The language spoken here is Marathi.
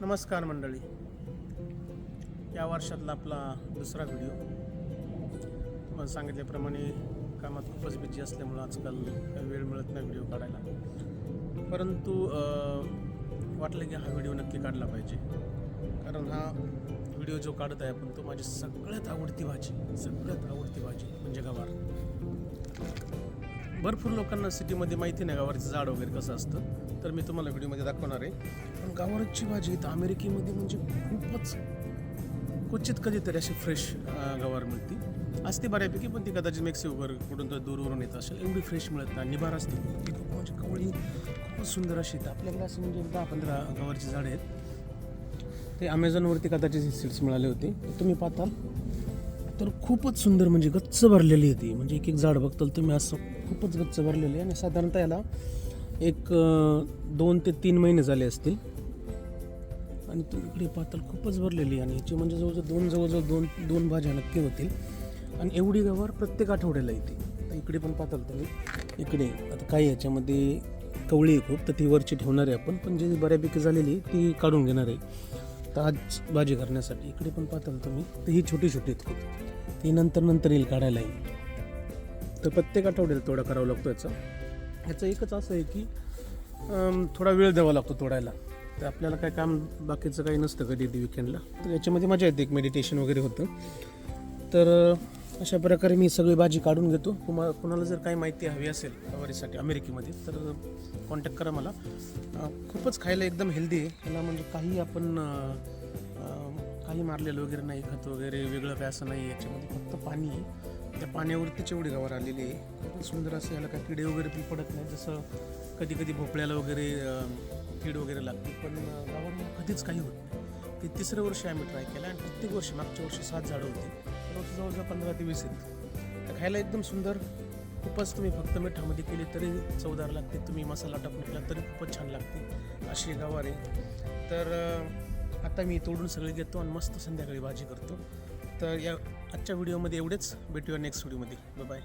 नमस्कार मंडळी, या वर्षातला आपला दुसरा व्हिडिओ. मग सांगितल्याप्रमाणे कामात खूपच बिझी असल्यामुळं आजकाल वेळ मिळत नाही व्हिडिओ काढायला. परंतु वाटलं की हा व्हिडिओ नक्की काढला पाहिजे, कारण हा व्हिडिओ जो काढत आहे आपण तो माझी सगळ्यात आवडती भाजी म्हणजे गवार. भरपूर लोकांना सिटीमध्ये माहिती नाही गवारचं झाड वगैरे कसं असतं, तर मी तुम्हाला व्हिडिओमध्ये दाखवणार आहे. पण गवारची भाजी तर अमेरिकेमध्ये म्हणजे खूपच क्वचित कधीतरी अशी फ्रेश गवार मिळते. असते बऱ्यापैकी, पण ती कदाचित मेक्सिकोवर कुठून तर दूरवरून येत असेल. एवढी फ्रेश मिळत नाही, निभार असते ती खूप, म्हणजे कवळी खूपच सुंदर अशी. तर आपल्याकडे असं म्हणजे 10-15 गवारची झाडे आहेत. ते अमेझॉनवरती कदाचित सीड्स मिळाले होते. तुम्ही पाहताल तर खूपच सुंदर, म्हणजे गच्च भरलेली आहे. म्हणजे एक झाड बघताल तुम्ही असं खूपच गच्च भरलेली आहे. आणि साधारणतः याला एक 2 ते 3 महिने झाले असतील. आणि तुम्ही इकडे पाहताल खूपच भरलेली, आणि याची म्हणजे जवळजवळ दोन भाज्या नक्की होतील. आणि एवढी गवार प्रत्येक आठवड्याला येते. तर इकडे पण पाहताल तुम्ही, इकडे आता काही याच्यामध्ये कवळी आहे खूप, तर ती वरची ठेवणार आहे आपण. पण जी बऱ्यापैकी झालेली ती काढून घेणार आहे तर आज भाजी करण्यासाठी. इकडे पण पाहताल तुम्ही, तर ही छोटी आहेत खूप, ती नंतर येईल काढायला येईल. तर प्रत्येक आठवड्याला तोडा करावा लागतो. याचं एकच असं आहे की थोडा वेळ द्यावा लागतो तोडायला. तर आपल्याला काय काम बाकीचं काही नसतं कधी विकेंडला, तर याच्यामध्ये मजा येते, एक मेडिटेशन वगैरे होतं. तर अशा प्रकारे मी सगळी भाजी काढून घेतो. कुणाला जर काही माहिती हवी असेल गवारीसाठी अमेरिकेमध्ये तर कॉन्टॅक्ट करा मला. खूपच खायला एकदम हेल्दी आहे. ह्याला म्हणजे काही आपण काही मारलेलं वगैरे नाही, खत वगैरे वेगळं काय असं नाही. याच्यामध्ये फक्त पाणी आहे. त्या पाण्यावरतीच एवढी गवार आलेली आहे. खूप सुंदर असं. याला काही किडे वगैरे पण पडत नाही, जसं कधी भोपळ्याला वगैरे कीड वगैरे लागते. पण गवार कधीच काही होत नाही. ते 3रं वर्ष आम्ही ट्राय केलं, आणि प्रत्येक वर्षी, मागच्या वर्षी 7 झाडं होती, तर जवळजवळ 15 ते 20 आहेत. तर खायला एकदम सुंदर. खूपच तुम्ही फक्त मिठामध्ये केली तरी चवदार लागते, तुम्ही मसाला टाकून केला तरी खूपच छान लागते, अशी गवार आहे. तर आता मी तोडून सगळे घेतो आणि मस्त संध्याकाळी भाजी करतो. तर या आजच्या व्हिडिओमध्ये एवढेच. भेटूया नेक्स्ट व्हिडिओमध्ये. बाय.